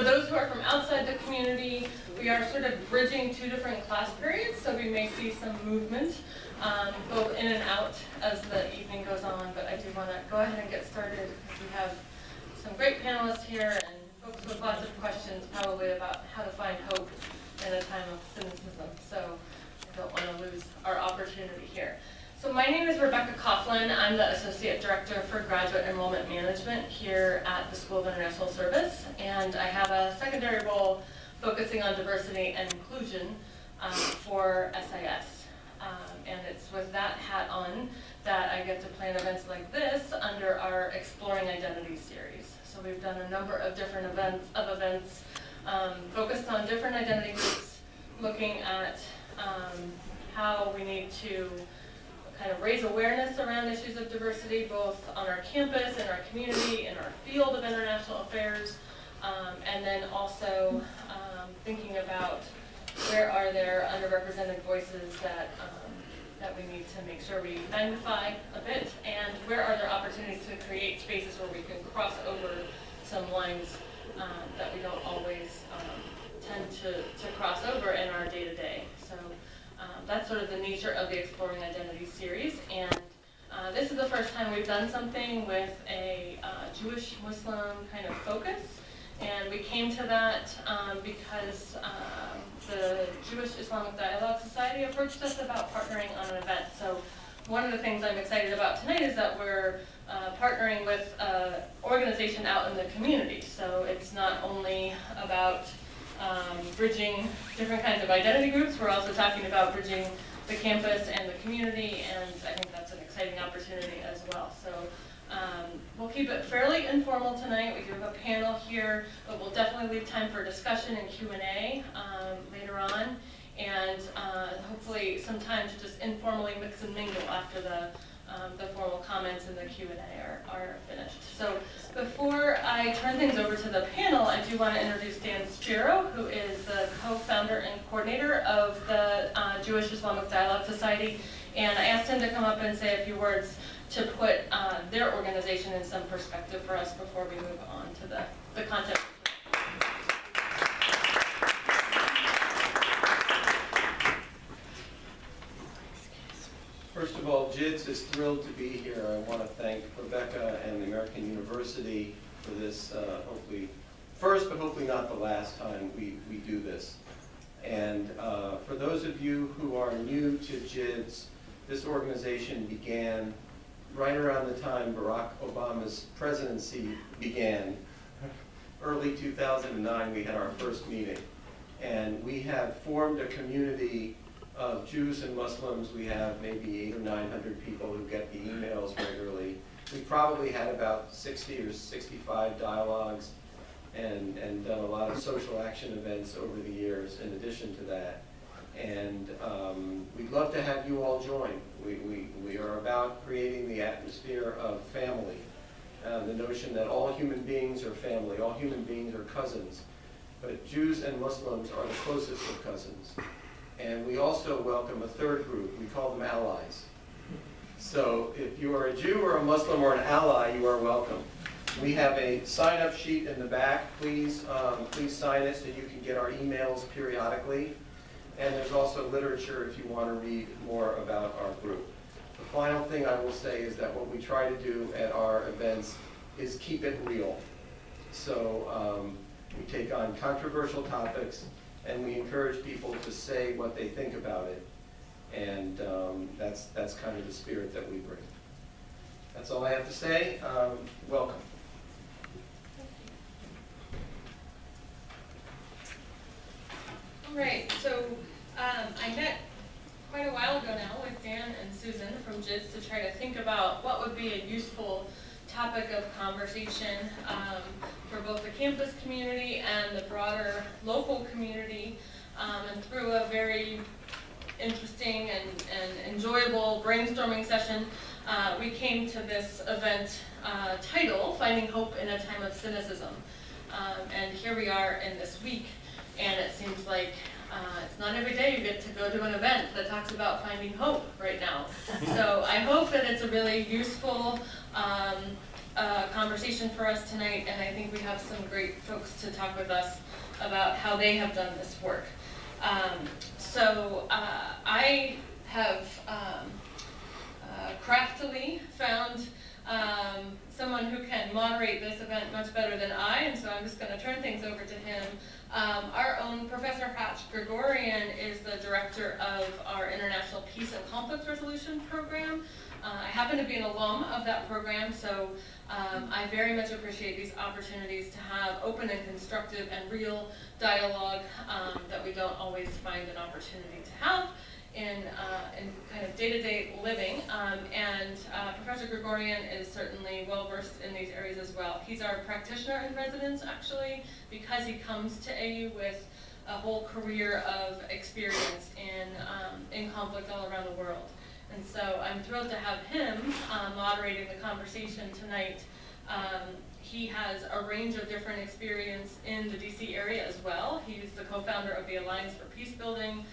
those who are from outside the community, we are sort of bridging two different class periods, so we may see some movement, both in and out as the evening goes on, but I do want to go ahead and get started because we have some great panelists here and folks with lots of questions probably about how to find hope in a time of cynicism, so I don't want to lose our opportunity here. So my name is Rebecca Coughlin. I'm the Associate Director for Graduate Enrollment Management here at the School of International Service, and I have a secondary role focusing on diversity and inclusion for SIS. And it's with that hat on that I get to plan events like this under our Exploring Identity series. So we've done a number of different events focused on different identity groups, looking at how we need to kind of raise awareness around issues of diversity, both on our campus, in our community, in our field of international affairs, and then also thinking about where are there underrepresented voices that we need to make sure we magnify a bit, and where are there opportunities to create spaces where we can cross over some lines that we don't always tend to cross over in our day-to-day. So that's sort of the nature of the Exploring Identity series, and this is the first time we've done something with a Jewish-Muslim kind of focus, and we came to that because the Jewish-Islamic Dialogue Society approached us about partnering on an event. So one of the things I'm excited about tonight is that we're partnering with an organization out in the community. So it's not only about bridging different kinds of identity groups, we're also talking about bridging the campus and the community, and I think that's an exciting opportunity as well. So we'll keep it fairly informal tonight. We do have a panel here, but we'll definitely leave time for discussion and Q&A later on, and hopefully some time to just informally mix and mingle after the formal comments and the Q&A are finished. So before I turn things over to the panel, I do want to introduce Dan Spiro, who is the co-founder and coordinator of the Jewish-Islamic Dialogue Society, and I asked him to come up and say a few words to put their organization in some perspective for us before we move on to the content. First of all, JIDS is thrilled to be here. I want to thank Rebecca and the American University for this, hopefully first, but hopefully not the last time we do this. And for those of you who are new to JIDS, this organization began right around the time Barack Obama's presidency began. Early 2009, we had our first meeting. And we have formed a community of Jews and Muslims. We have maybe 800 or 900 people who get the emails regularly. We probably had about 60 or 65 dialogues and done a lot of social action events over the years in addition to that. And we'd love to have you all join. We are about creating the atmosphere of family, the notion that all human beings are family, all human beings are cousins, but Jews and Muslims are the closest of cousins. And we also welcome a third group. We call them allies. So if you are a Jew or a Muslim or an ally, you are welcome. We have a sign-up sheet in the back. Please sign it so you can get our emails periodically. And there's also literature if you want to read more about our group. The final thing I will say is that what we try to do at our events is keep it real. So we take on controversial topics, and we encourage people to say what they think about it. And that's kind of the spirit that we bring. That's all I have to say. Welcome. All right, so I met quite a while ago now with Dan and Susan from JIDS to try to think about what would be a useful topic of conversation for both the campus community and the broader local community, and through a very interesting and enjoyable brainstorming session, we came to this event title, Finding Hope in a Time of Cynicism. And here we are in this week, and it seems like it's not every day you get to go to an event that talks about finding hope right now. So I hope that it's a really useful conversation for us tonight, and I think we have some great folks to talk with us about how they have done this work. I have craftily found someone who can moderate this event much better than I, and so I'm just going to turn things over to him. Our own Professor Gregorian is the director of our International Peace and Conflict Resolution program. I happen to be an alum of that program, so I very much appreciate these opportunities to have open and constructive and real dialogue that we don't always find an opportunity to have in kind of day-to-day living. Professor Gregorian is certainly well-versed in these areas as well. He's our practitioner in residence, actually, because he comes to AU with a whole career of experience in conflict all around the world. And so I'm thrilled to have him moderating the conversation tonight. He has a range of different experience in the DC area as well. He's the co-founder of the Alliance for Peacebuilding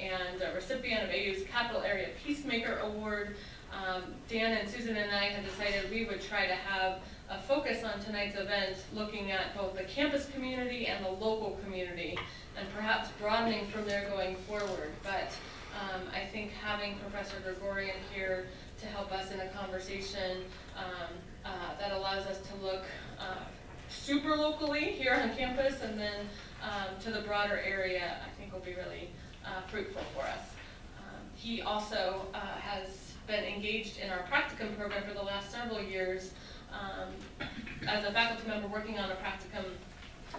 and a recipient of AU's Capital Area Peacemaker Award. Dan and Susan and I had decided we would try to have a focus on tonight's event looking at both the campus community and the local community, and perhaps broadening from there going forward. But I think having Professor Gregorian here to help us in a conversation that allows us to look super locally here on campus and then to the broader area, I think will be really fruitful for us. He also has been engaged in our practicum program for the last several years as a faculty member working on a practicum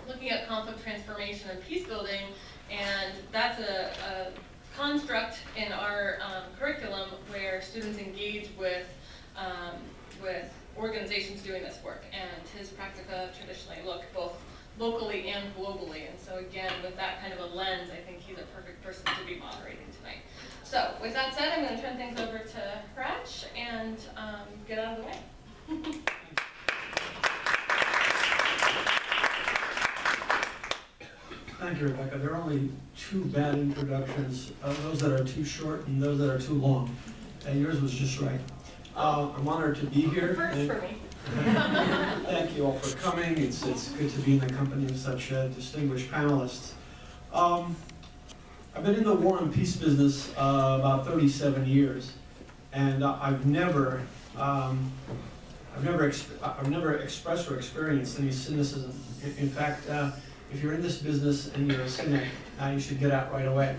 looking at conflict transformation and peace building, and that's a construct in our curriculum where students engage with organizations doing this work, and his practica traditionally look both locally and globally, and so again, with that kind of a lens, I think he's a perfect person to be moderating tonight. So with that said, I'm going to turn things over to Hratch and get out of the way. Thank you, Rebecca. There are only two bad introductions, those that are too short and those that are too long. And yours was just right. I'm honored to be here. First for me. Thank you all for coming. It's good to be in the company of such distinguished panelists. I've been in the war and peace business about 37 years, and I've never expressed or experienced any cynicism. In fact, if you're in this business and you're a cynic, you should get out right away.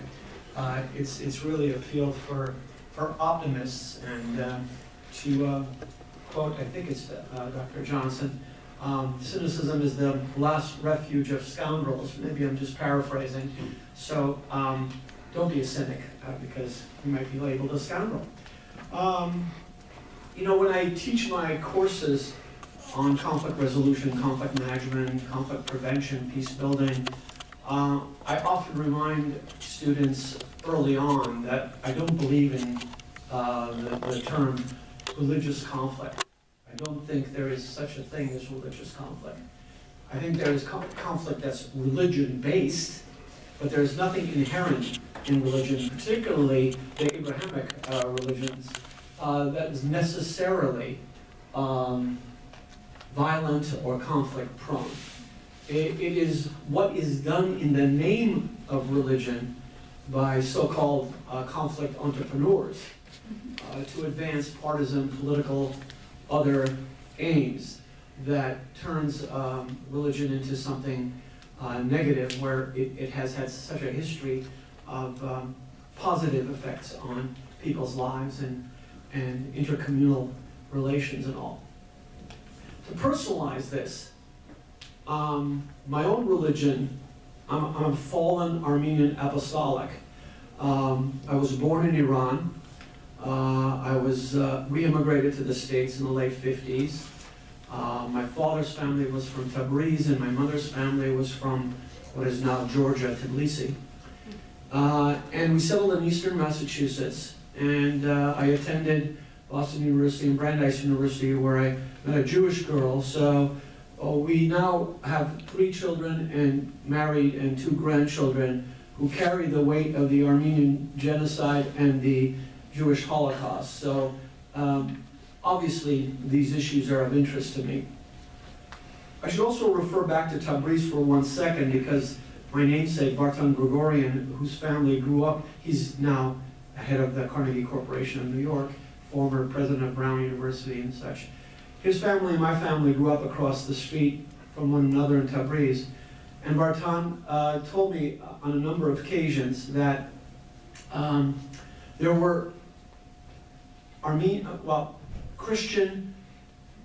It's really a field for optimists, and to quote, I think it's Dr. Johnson, cynicism is the last refuge of scoundrels. Maybe I'm just paraphrasing. So don't be a cynic, because you might be labeled a scoundrel. You know, when I teach my courses on conflict resolution, conflict management, conflict prevention, peace building, I often remind students early on that I don't believe in the term religious conflict. I don't think there is such a thing as religious conflict. I think there is conflict that's religion-based, but there's nothing inherent in religion, particularly the Abrahamic religions, that is necessarily violent or conflict prone. It is what is done in the name of religion by so-called conflict entrepreneurs to advance partisan, political, other aims that turns religion into something negative, where it has had such a history of positive effects on people's lives and intercommunal relations and all. To personalize this, my own religion, I'm a fallen Armenian apostolic. I was born in Iran. I was re-immigrated to the States in the late 50s. My father's family was from Tabriz, and my mother's family was from what is now Georgia, Tbilisi. And we settled in eastern Massachusetts, and I attended Boston University and Brandeis University, where I met a Jewish girl. So we now have 3 children and married and 2 grandchildren who carry the weight of the Armenian genocide and the Jewish Holocaust. So obviously these issues are of interest to me. I should also refer back to Tabriz for 1 second, because my namesake, Barton Gregorian, whose family grew up, he's now head of the Carnegie Corporation of New York, former president of Brown University and such. His family and my family grew up across the street from one another in Tabriz. And Barton told me on a number of occasions that there were Christian,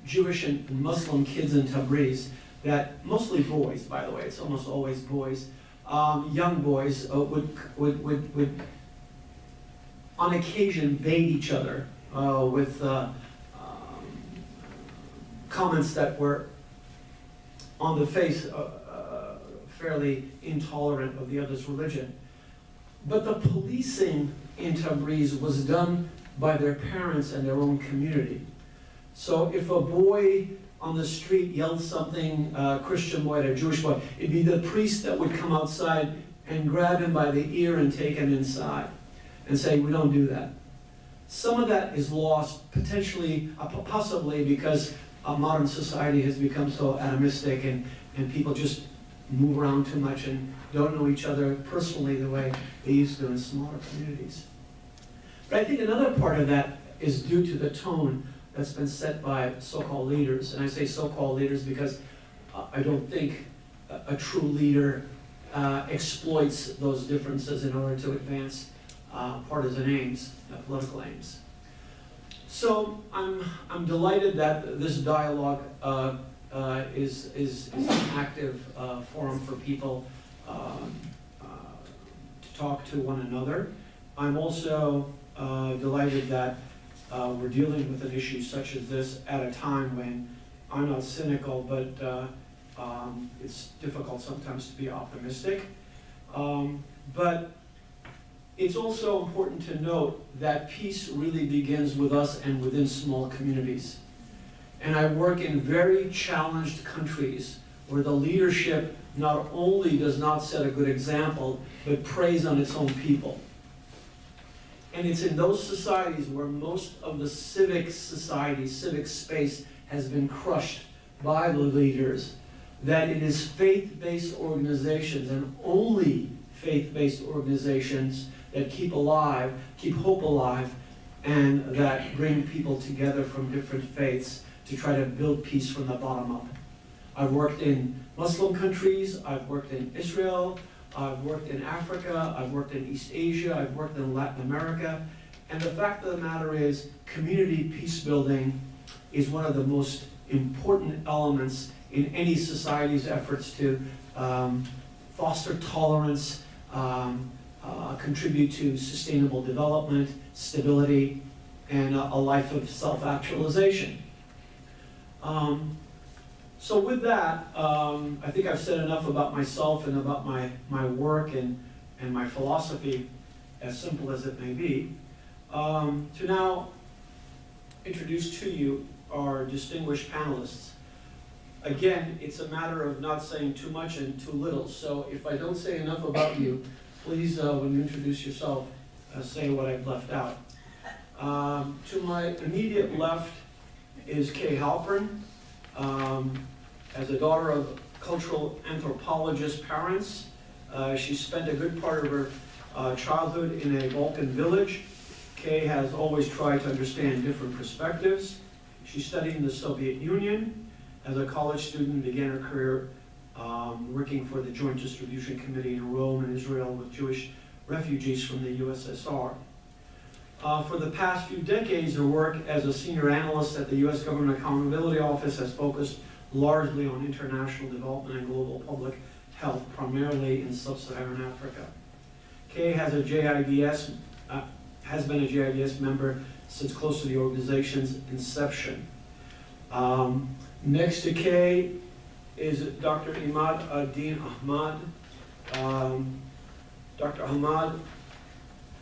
Jewish, and Muslim kids in Tabriz that, mostly boys, by the way, it's almost always boys, young boys would on occasion bait each other with comments that were on the face fairly intolerant of the other's religion. But the policing in Tabriz was done by their parents and their own community. So if a boy on the street yelled something, a Christian boy at a Jewish boy, it'd be the priest that would come outside and grab him by the ear and take him inside and say, we don't do that. Some of that is lost, potentially, possibly because modern society has become so atomistic and people just move around too much and don't know each other personally the way they used to in smaller communities. But I think another part of that is due to the tone that's been set by so-called leaders. And I say so-called leaders because I don't think a true leader exploits those differences in order to advance partisan aims, political aims. So I'm delighted that this dialogue is an active forum for people to talk to one another. I'm also delighted that we're dealing with an issue such as this at a time when I'm not cynical, but it's difficult sometimes to be optimistic. But it's also important to note that peace really begins with us and within small communities. And I work in very challenged countries where the leadership not only does not set a good example, but preys on its own people. And it's in those societies where most of the civic society, civic space has been crushed by the leaders, that it is faith-based organizations, and only faith-based organizations, that keep alive, keep hope alive, and that bring people together from different faiths to try to build peace from the bottom up. I've worked in Muslim countries, I've worked in Israel, I've worked in Africa, I've worked in East Asia, I've worked in Latin America, and the fact of the matter is, community peace building is one of the most important elements in any society's efforts to foster tolerance, contribute to sustainable development, stability, and a life of self-actualization. So with that, I think I've said enough about myself and about my work and my philosophy, as simple as it may be, to now introduce to you our distinguished panelists. Again, it's a matter of not saying too much and too little, so if I don't say enough about you, please, when you introduce yourself, say what I've left out. To my immediate left is Kay Halpern. As a daughter of cultural anthropologist parents, she spent a good part of her childhood in a Balkan village. Kay has always tried to understand different perspectives. She studied in the Soviet Union. As a college student, began her career working for the Joint Distribution Committee in Rome and Israel with Jewish refugees from the USSR. For the past few decades, her work as a senior analyst at the U.S. Government Accountability Office has focused largely on international development and global public health, primarily in sub-Saharan Africa. Kay has a JIDS, has been a JIDS member since close to the organization's inception. Next to Kay is Dr. Imad-ad-Dean Ahmad. Dr. Ahmad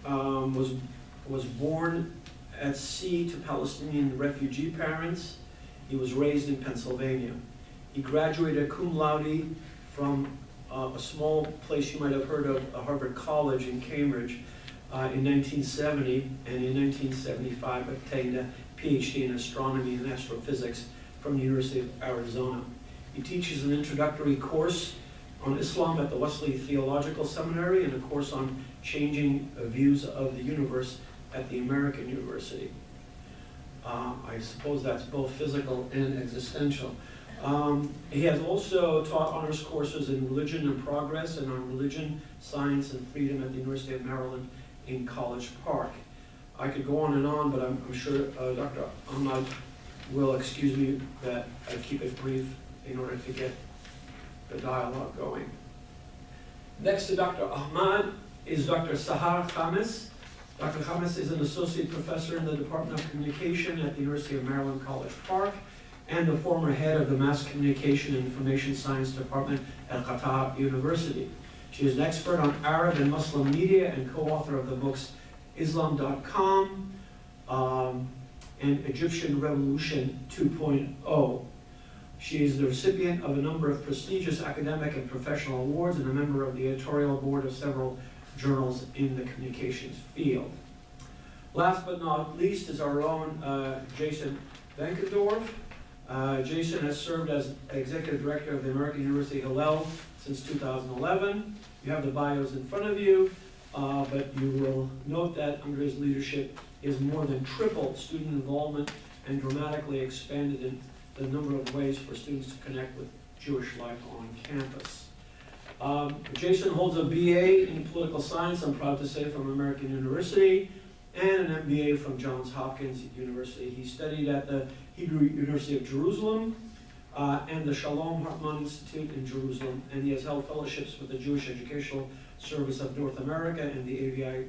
was born at sea to Palestinian refugee parents. He was raised in Pennsylvania. He graduated cum laude from a small place you might have heard of, Harvard College in Cambridge, in 1970, and in 1975 obtained an PhD in astronomy and astrophysics from the University of Arizona. He teaches an introductory course on Islam at the Wesley Theological Seminary and a course on changing views of the universe at the American University. I suppose that's both physical and existential. He has also taught honors courses in religion and progress and on religion, science, and freedom at the University of Maryland in College Park. I could go on, but I'm sure Dr. Ahmad will excuse me that I keep it brief in order to get the dialogue going. Next to Dr. Ahmad is Dr. Sahar Khamis. Dr. Khamis is an associate professor in the Department of Communication at the University of Maryland College Park and the former head of the Mass Communication and Information Science Department at Qatar University. She is an expert on Arab and Muslim media and co-author of the books Islam.com and Egyptian Revolution 2.0. She is the recipient of a number of prestigious academic and professional awards and a member of the editorial board of several journals in the communications field. Last but not least is our own Jason Benkendorf. Jason has served as Executive Director of the American University Hillel since 2011. You have the bios in front of you, but you will note that under his leadership is more than tripled student involvement and dramatically expanded in the number of ways for students to connect with Jewish life on campus. Jason holds a BA in political science, I'm proud to say, from American University, and an MBA from Johns Hopkins University. He studied at the Hebrew University of Jerusalem and the Shalom Hartman Institute in Jerusalem, and he has held fellowships with the Jewish Educational Service of North America and the AVI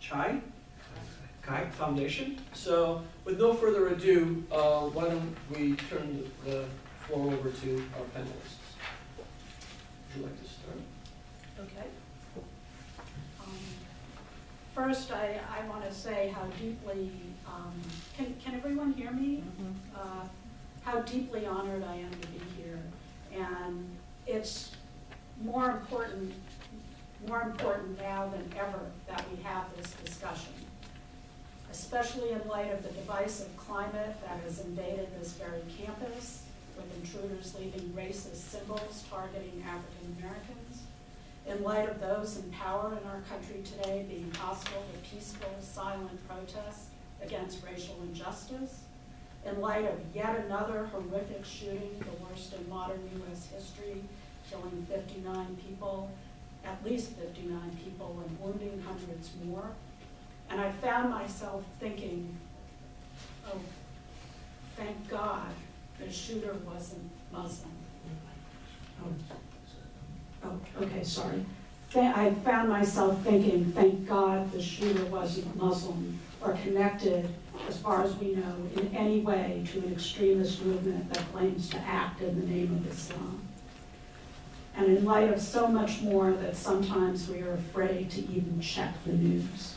Chi Foundation. So, with no further ado, why don't we turn the floor over to our panelists. Would you like to start? Okay. First, I want to say how deeply, can everyone hear me? Mm-hmm. How deeply honored I am to be here. And it's more important now than ever that we have this discussion, especially in light of the divisive climate that has invaded this very campus, with intruders leaving racist symbols targeting African Americans, in light of those in power in our country today being hostile to peaceful, silent protests against racial injustice, in light of yet another horrific shooting, the worst in modern U.S. history, killing 59 people, at least 59 people, and wounding hundreds more. And I found myself thinking, oh, thank God the shooter wasn't Muslim. Oh, okay, sorry. I found myself thinking, thank God the shooter wasn't Muslim or connected, as far as we know, in any way to an extremist movement that claims to act in the name of Islam. And in light of so much more that sometimes we are afraid to even check the news.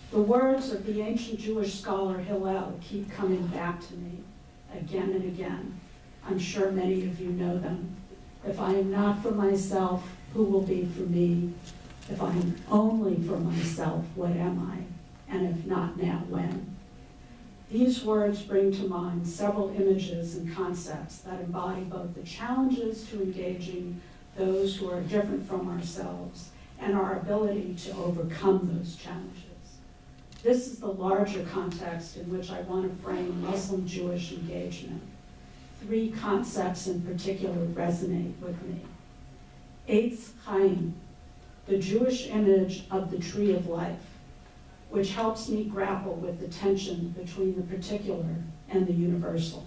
The words of the ancient Jewish scholar Hillel keep coming back to me again and again. I'm sure many of you know them. If I am not for myself, who will be for me? If I am only for myself, what am I? And if not now, when? These words bring to mind several images and concepts that embody both the challenges to engaging those who are different from ourselves and our ability to overcome those challenges. This is the larger context in which I want to frame Muslim-Jewish engagement. Three concepts in particular resonate with me. Eitz Chaim, the Jewish image of the tree of life, which helps me grapple with the tension between the particular and the universal.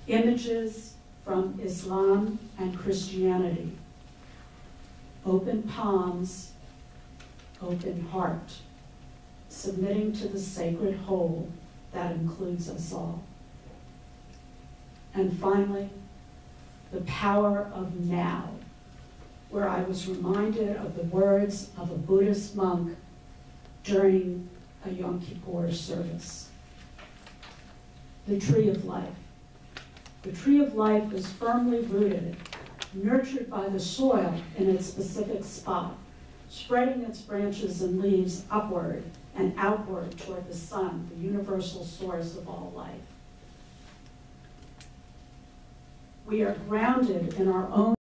Images from Islam and Christianity. Open palms, open heart, submitting to the sacred whole that includes us all. And finally, the power of now, where I was reminded of the words of a Buddhist monk during a Yom Kippur service. The tree of life. The tree of life is firmly rooted, nurtured by the soil in its specific spot, spreading its branches and leaves upward and outward toward the sun, the universal source of all life. We are grounded in our own